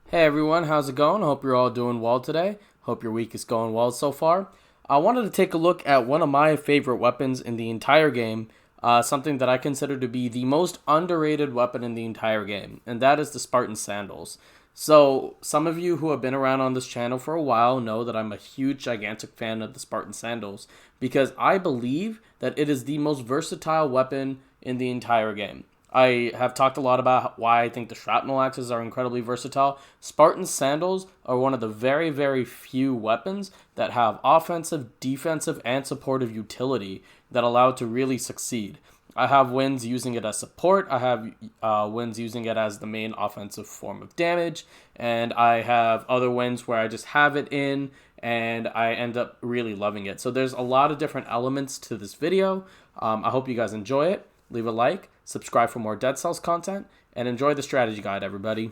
Hey everyone, how's it going? Hope you're all doing well today. Hope your week is going well so far. I wanted to take a look at one of my favorite weapons in the entire game, something that I consider to be the most underrated weapon in the entire game, and that is the Spartan sandals. So, some of you who have been around on this channel for a while know that I'm a huge, gigantic fan of the Spartan sandals because I believe that it is the most versatile weapon in the entire game. I have talked a lot about why I think the shrapnel axes are incredibly versatile. Spartan sandals are one of the very, very few weapons that have offensive, defensive, and supportive utility that allow it to really succeed. I have wins using it as support. I have wins using it as the main offensive form of damage. And I have other wins where I just have it in and I end up really loving it. So there's a lot of different elements to this video. I hope you guys enjoy it. Leave a like, subscribe for more Dead Cells content, and enjoy the strategy guide, everybody.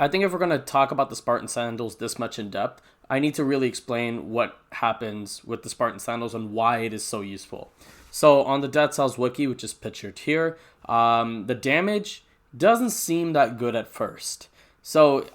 I think if we're going to talk about the Spartan sandals this much in depth, I need to really explain what happens with the Spartan sandals and why it is so useful. So on the Dead Cells wiki, which is pictured here, the damage doesn't seem that good at first. So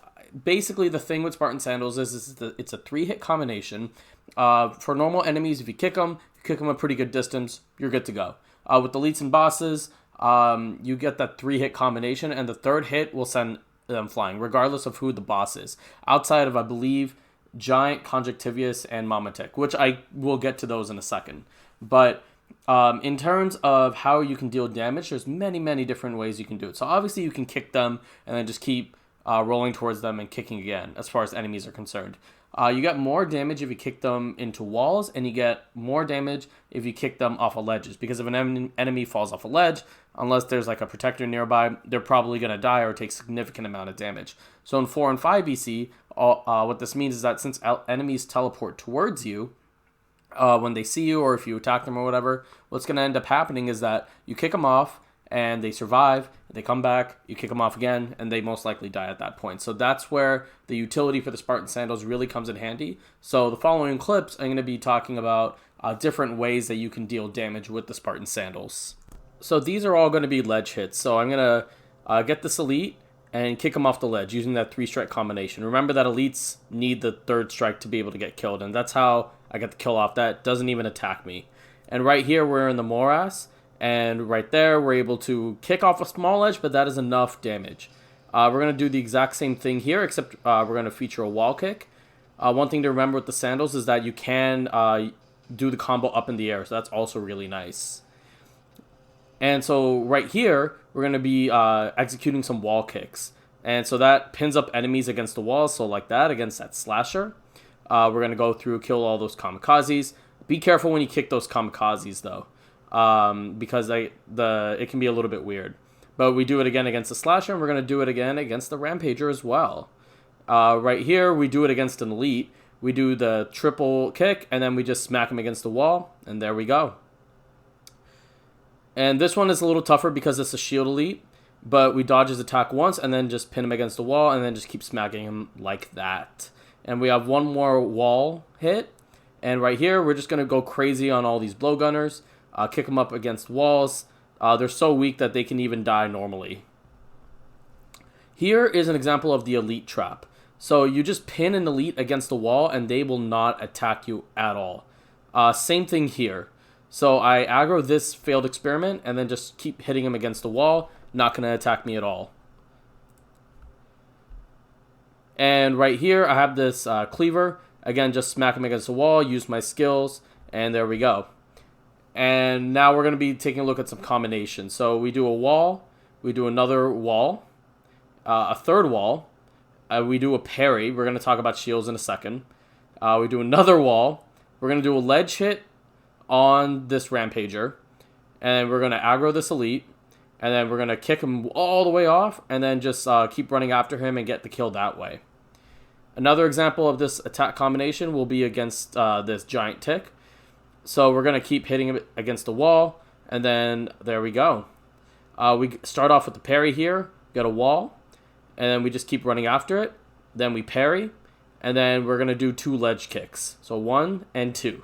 basically the thing with Spartan sandals is it's a 3-hit combination. For normal enemies, if you kick them a pretty good distance, you're good to go. With elites and bosses, you get that 3-hit combination, and the third hit will send them flying, regardless of who the boss is. Outside of, I believe, Giant, Conjunctivius, and Mamatic, which I will get to those in a second. But in terms of how you can deal damage, there's many, many different ways you can do it. So obviously you can kick them and then just keep rolling towards them and kicking again, as far as enemies are concerned. You get more damage if you kick them into walls, and you get more damage if you kick them off of ledges. Because if an enemy falls off a ledge, unless there's like a protector nearby, they're probably going to die or take significant amount of damage. So in 4 and 5 BC, what this means is that since enemies teleport towards you, when they see you or if you attack them or whatever, what's going to end up happening is that you kick them off, and they survive, they come back, you kick them off again, and they most likely die at that point. So that's where the utility for the Spartan sandals really comes in handy. So the following clips, I'm going to be talking about different ways that you can deal damage with the Spartan sandals. So these are all going to be ledge hits. So I'm going to get this elite and kick them off the ledge using that 3-strike combination. Remember that elites need the 3rd strike to be able to get killed, and that's how I get the kill off. That doesn't even attack me. And right here, we're in the morass. And right there, we're able to kick off a small edge, but that is enough damage. We're going to do the exact same thing here, except we're going to feature a wall kick. One thing to remember with the sandals is that you can do the combo up in the air, so that's also really nice. And so right here, we're going to be executing some wall kicks. And so that pins up enemies against the wall, so like that, against that slasher. We're going to go through, kill all those kamikazes. Be careful when you kick those kamikazes, though. Because it can be a little bit weird. But we do it again against the slasher, and we're going to do it again against the rampager as well. Right here, we do it against an elite. We do the triple kick, and then we just smack him against the wall, and there we go. And this one is a little tougher because it's a shield elite, but we dodge his attack once, and then just pin him against the wall, and then just keep smacking him like that. And we have one more wall hit, and right here, we're just going to go crazy on all these blowgunners. Kick them up against walls. They're so weak that they can even die normally. Here is an example of the elite trap. So you just pin an elite against the wall and they will not attack you at all. Same thing here. So I aggro this failed experiment and then just keep hitting him against the wall. Not going to attack me at all. And right here I have this cleaver. Again, just smack him against the wall, use my skills, and there we go. And now we're going to be taking a look at some combinations. So we do a wall, we do another wall, a third wall, we do a parry. We're going to talk about shields in a second. We do another wall. We're going to do a ledge hit on this rampager. And we're going to aggro this elite. And then we're going to kick him all the way off. And then just keep running after him and get the kill that way. Another example of this attack combination will be against this giant tick. So we're going to keep hitting it against the wall, and then there we go. We start off with the parry here, get a wall, and then we just keep running after it. Then we parry, and then we're going to do 2 ledge kicks. So 1 and 2.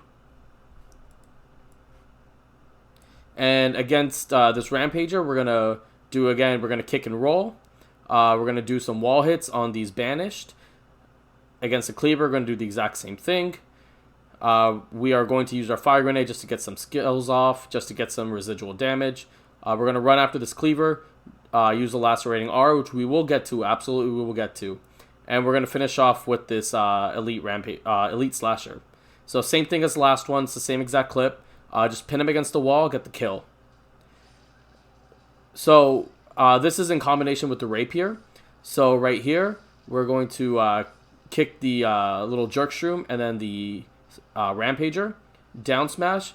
And against this Rampager, we're going to kick and roll. We're going to do some wall hits on these Banished. Against the Cleaver, we're going to do the exact same thing. We are going to use our Fire Grenade just to get some skills off, just to get some residual damage. We're going to run after this Cleaver, use the Lacerating R, which we will get to, absolutely we will get to. And we're going to finish off with this Elite Slasher. So same thing as the last one, it's the same exact clip. Just pin him against the wall, get the kill. So this is in combination with the Rapier. So right here, we're going to kick the little Jerk Shroom and then the Rampager. Down smash,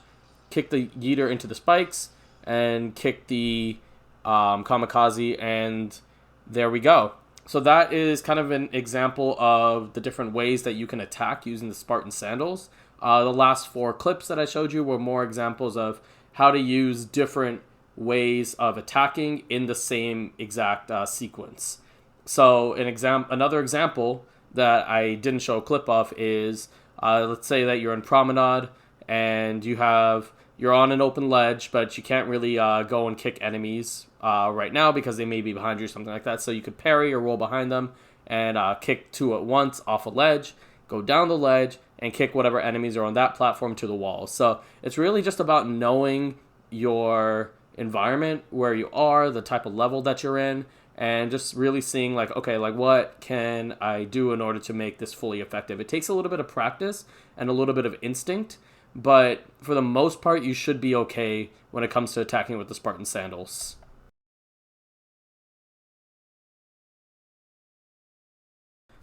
kick the Yeeter into the spikes, and kick the Kamikaze, and there we go. So that is kind of an example of the different ways that you can attack using the Spartan Sandals. The last 4 clips that I showed you were more examples of how to use different ways of attacking in the same exact sequence. So another example that I didn't show a clip of is, let's say that you're in Promenade and you're on an open ledge, but you can't really go and kick enemies right now because they may be behind you or something like that. So you could parry or roll behind them and kick 2 at once off a ledge, go down the ledge, and kick whatever enemies are on that platform to the wall. So it's really just about knowing your environment, where you are, the type of level that you're in, and just really seeing like, okay, like what can I do in order to make this fully effective? It takes a little bit of practice and a little bit of instinct, but for the most part, you should be okay when it comes to attacking with the Spartan Sandals.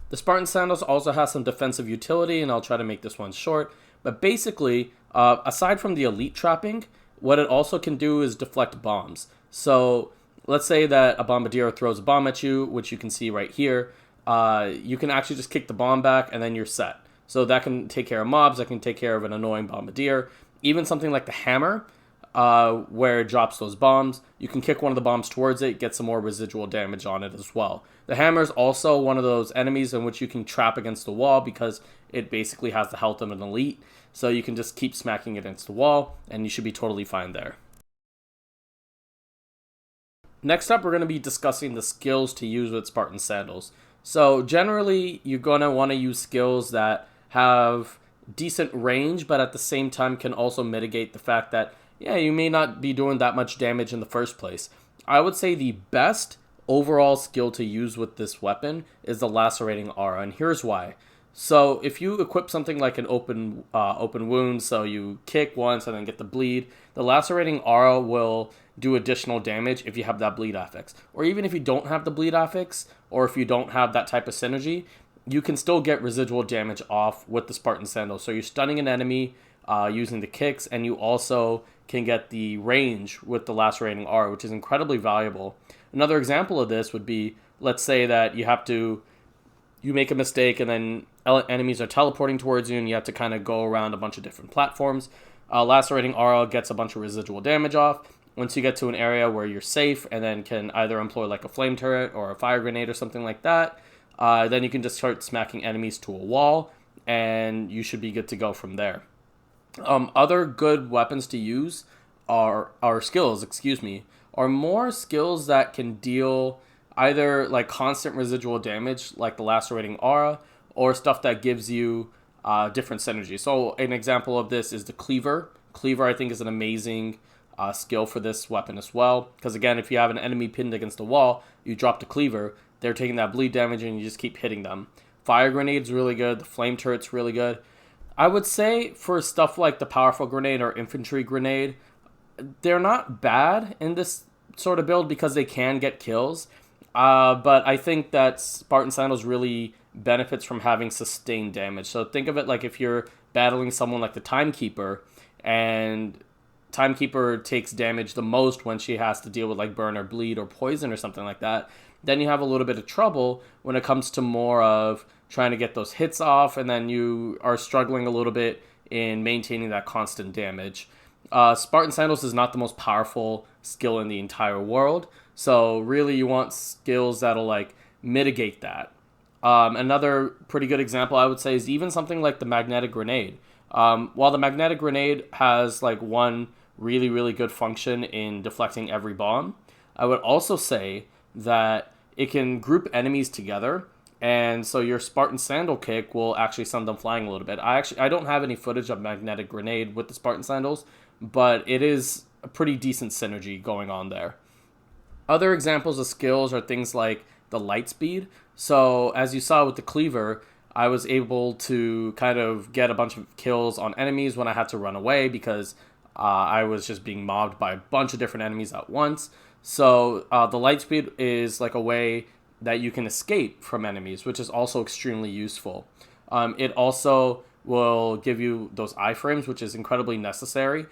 The Spartan Sandals also has some defensive utility, and I'll try to make this one short. But basically, aside from the elite trapping, what it also can do is deflect bombs. So let's say that a Bombardier throws a bomb at you, which you can see right here. You can actually just kick the bomb back, and then you're set. So that can take care of mobs, that can take care of an annoying Bombardier. Even something like the hammer, where it drops those bombs, you can kick one of the bombs towards it, get some more residual damage on it as well. The hammer is also one of those enemies in which you can trap against the wall because it basically has the health of an elite. So you can just keep smacking it against the wall, and you should be totally fine there. Next up, we're going to be discussing the skills to use with Spartan Sandals. So generally, you're going to want to use skills that have decent range, but at the same time can also mitigate the fact that, yeah, you may not be doing that much damage in the first place. I would say the best overall skill to use with this weapon is the Lacerating Aura, and here's why. So if you equip something like an open wound, so you kick once and then get the bleed, the Lacerating Aura will do additional damage if you have that bleed affix. Or even if you don't have the bleed affix, or if you don't have that type of synergy, you can still get residual damage off with the Spartan Sandal. So you're stunning an enemy using the kicks, and you also can get the range with the Lacerating Aura, which is incredibly valuable. Another example of this would be, let's say that you make a mistake and then enemies are teleporting towards you and you have to kind of go around a bunch of different platforms. Lacerating Aura gets a bunch of residual damage off. Once you get to an area where you're safe and then can either employ like a flame turret or a fire grenade or something like that, then you can just start smacking enemies to a wall and you should be good to go from there. Other good weapons to use are more skills that can deal either like constant residual damage like the Lacerating Aura, or stuff that gives you different synergy. So an example of this is the Cleaver. Cleaver, I think, is an amazing skill for this weapon as well, because again, if you have an enemy pinned against the wall, you drop the Cleaver, they're taking that bleed damage and you just keep hitting them. Fire Grenade's really good, the Flame Turret's really good. I would say for stuff like the Powerful Grenade or Infantry Grenade, they're not bad in this sort of build because they can get kills, but I think that Spartan Sandals really benefits from having sustained damage. So think of it like if you're battling someone like the Timekeeper, and Timekeeper takes damage the most when she has to deal with like burn or bleed or poison or something like that, then you have a little bit of trouble when it comes to more of trying to get those hits off, and then you are struggling a little bit in maintaining that constant damage. Spartan Sandals is not the most powerful skill in the entire world, so really you want skills that'll like mitigate that. Another pretty good example I would say is even something like the Magnetic Grenade. While the Magnetic Grenade has like one really, really good function in deflecting every bomb. I would also say that it can group enemies together, and so your Spartan Sandal kick will actually send them flying a little bit. I don't have any footage of Magnetic Grenade with the Spartan Sandals, but it is a pretty decent synergy going on there. Other examples of skills are things like the light speed. So as you saw with the cleaver, I was able to kind of get a bunch of kills on enemies when I had to run away because I was just being mobbed by a bunch of different enemies at once. So the light speed is like a way that you can escape from enemies, which is also extremely useful. It also will give you those iframes, which is incredibly necessary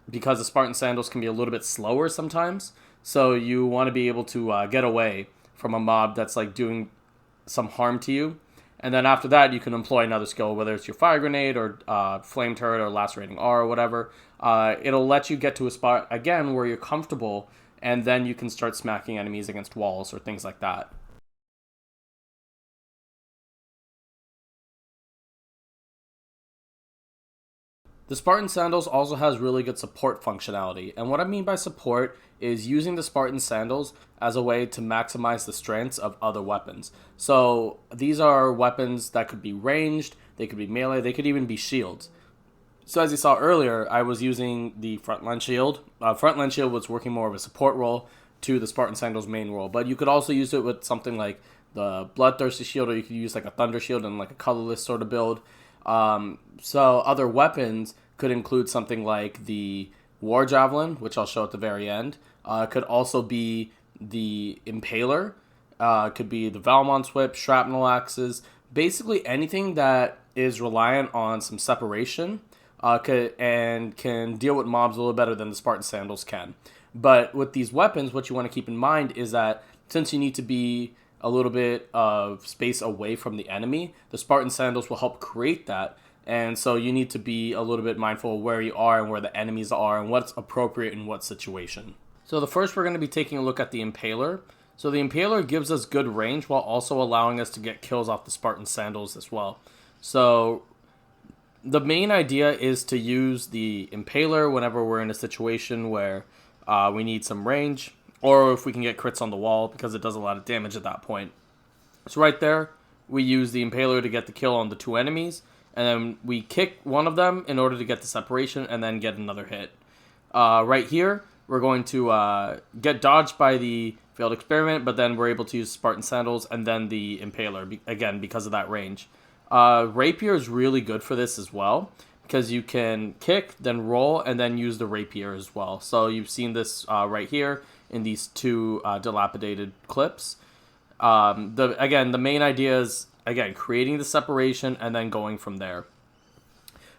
because the Spartan Sandals can be a little bit slower sometimes. So you want to be able to get away from a mob that's like doing some harm to you. And then after that, you can employ another skill, whether it's your fire grenade or flame turret or lacerating R or whatever. It'll let you get to a spot, again, where you're comfortable, and then you can start smacking enemies against walls or things like that. The Spartan Sandals also has really good support functionality, and what I mean by support is using the Spartan Sandals as a way to maximize the strengths of other weapons. So these are weapons that could be ranged, they could be melee, they could even be shields. So as you saw earlier, I was using the frontline shield. Frontline shield was working more of a support role to the Spartan Sandals main role, but you could also use it with something like the Bloodthirsty shield, or you could use like a Thunder shield and like a colorless sort of build. So other weapons could include something like the War Javelin, which I'll show at the very end. Could also be the Impaler. Could be the Valmont Whip, Shrapnel Axes. Basically anything that is reliant on some separation and can deal with mobs a little better than the Spartan Sandals can. But with these weapons, what you want to keep in mind is that since you need to be a little bit of space away from the enemy, the Spartan Sandals will help create that. And so you need to be a little bit mindful of where you are and where the enemies are and what's appropriate in what situation. So the first we're going to be taking a look at the Impaler. So the Impaler gives us good range while also allowing us to get kills off the Spartan Sandals as well. So the main idea is to use the Impaler whenever we're in a situation where we need some range, or if we can get crits on the wall, because it does a lot of damage at that point. So right there, we use the Impaler to get the kill on the two enemies, and then we kick one of them in order to get the separation and then get another hit. Right here, we're going to get dodged by the failed experiment, but then we're able to use Spartan Sandals and then the Impaler, again, because of that range. Rapier is really good for this as well, because you can kick, then roll, and then use the Rapier as well. So you've seen this right here in these two dilapidated clips. The main idea is, again, creating the separation and then going from there.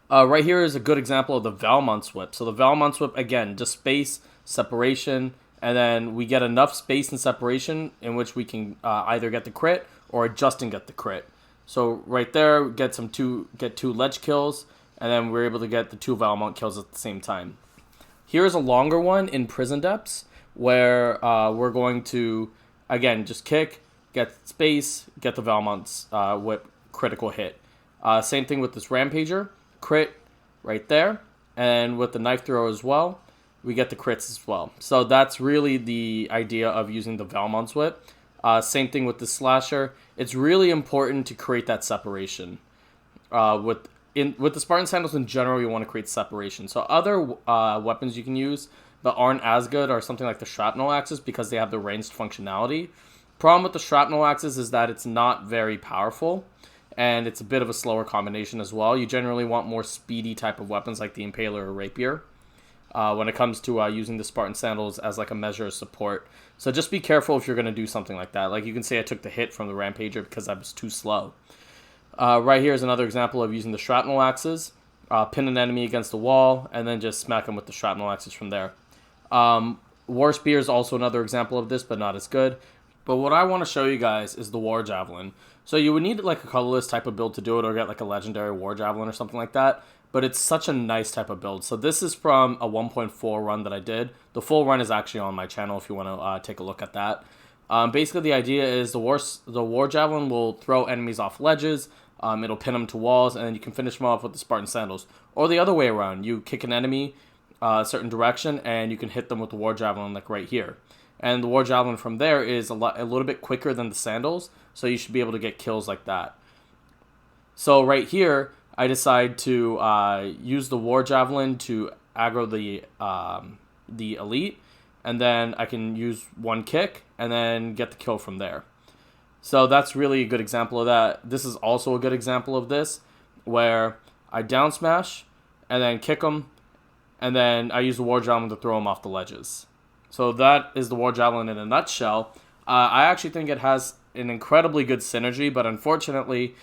Right here is a good example of the Valmont Whip. So the Valmont Whip, again, just space, separation, and then we get enough space and separation in which we can either get the crit or adjust and get the crit. So right there, get two ledge kills, and then we're able to get the two Valmont kills at the same time. Here's a longer one in Prison Depths, where we're going to, again, just kick, get space, get the Valmont's Whip critical hit. Same thing with this Rampager, crit right there, and with the knife throw as well, we get the crits as well. So that's really the idea of using the Valmont's Whip. Same thing with the Slasher. It's really important to create that separation. With the Spartan Sandals in general, you want to create separation. So other weapons you can use that aren't as good are something like the Shrapnel Axes, because they have the ranged functionality. Problem with the Shrapnel Axes is that it's not very powerful, and it's a bit of a slower combination as well. You generally want more speedy type of weapons like the Impaler or Rapier when it comes to using the Spartan Sandals as like a measure of support. So just be careful if you're going to do something like that. Like you can say I took the hit from the Rampager because I was too slow. Right here is another example of using the Shrapnel Axes. Pin an enemy against the wall, and then just smack them with the Shrapnel Axes from there. War Spear is also another example of this, but not as good. But what I want to show you guys is the War Javelin. So you would need like a colorless type of build to do it, or get like a legendary War Javelin or something like that. But it's such a nice type of build. So this is from a 1.4 run that I did. The full run is actually on my channel if you want to take a look at that. Basically, the idea is the War Javelin will throw enemies off ledges. It'll pin them to walls, and then you can finish them off with the Spartan Sandals. Or the other way around. You kick an enemy, a certain direction, and you can hit them with the war javelin like right here. And the war javelin from there is a little bit quicker than the sandals, so you should be able to get kills like that. So right here, I decide to use the war javelin to aggro the elite, and then I can use one kick and then get the kill from there. So that's really a good example of that. This is also a good example of this, where I down smash and then kick them, and then I use the war javelin to throw them off the ledges. So that is the war javelin in a nutshell. I actually think it has an incredibly good synergy, but unfortunately,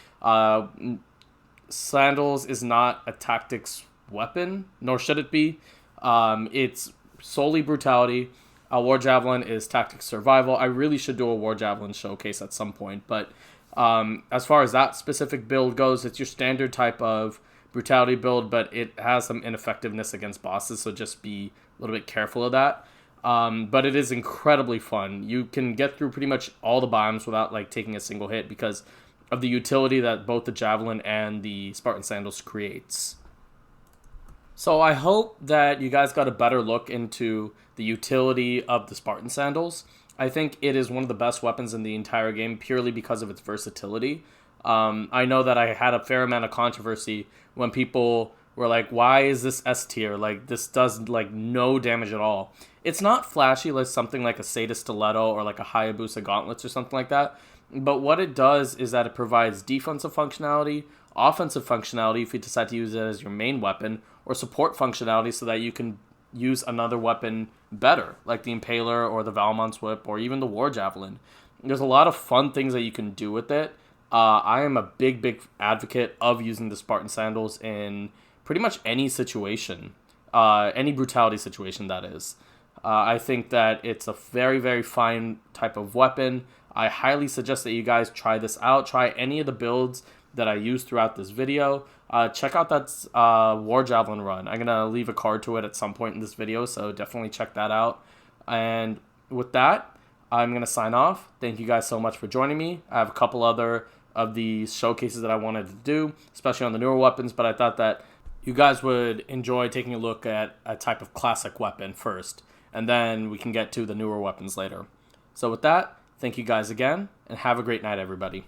sandals is not a tactics weapon, nor should it be. It's solely brutality. A war javelin is tactics survival. I really should do a war javelin showcase at some point, but as far as that specific build goes, it's your standard type of brutality build, but it has some ineffectiveness against bosses, so just be a little bit careful of that. But it is incredibly fun. You can get through pretty much all the biomes without like taking a single hit because of the utility that both the javelin and the Spartan sandals creates. So I hope that you guys got a better look into the utility of the Spartan sandals. I think it is one of the best weapons in the entire game purely because of its versatility. I know that I had a fair amount of controversy when people were like, why is this S tier? Like, this does like no damage at all. It's not flashy like something like a Sata Stiletto or like a Hayabusa Gauntlets or something like that. But what it does is that it provides defensive functionality, offensive functionality if you decide to use it as your main weapon, or support functionality so that you can use another weapon better, like the Impaler or the Valmond's Whip or even the War Javelin. There's a lot of fun things that you can do with it. I am a big advocate of using the Spartan sandals in pretty much any situation, any brutality situation that is. I think that it's a very fine type of weapon. I highly suggest that you guys try this out. Try any of the builds that I used throughout this video. Check out that War Javelin run. I'm going to leave a card to it at some point in this video, so definitely check that out. And with that, I'm going to sign off. Thank you guys so much for joining me. I have a couple other of the showcases that I wanted to do, especially on the newer weapons, but I thought that you guys would enjoy taking a look at a type of classic weapon first, and then we can get to the newer weapons later. So with that, thank you guys again, and have a great night, everybody.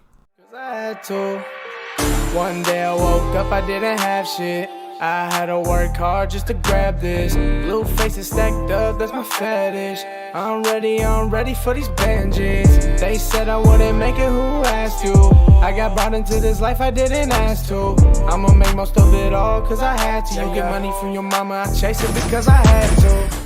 One day I woke up, I didn't have shit. I had to work hard just to grab this. Blue faces stacked up, that's my fetish. I'm ready for these bandages. They said I wouldn't make it, who asked you? I got brought into this life I didn't ask to. I'ma make most of it all cause I had to. You get money from your mama, I chase it because I had to.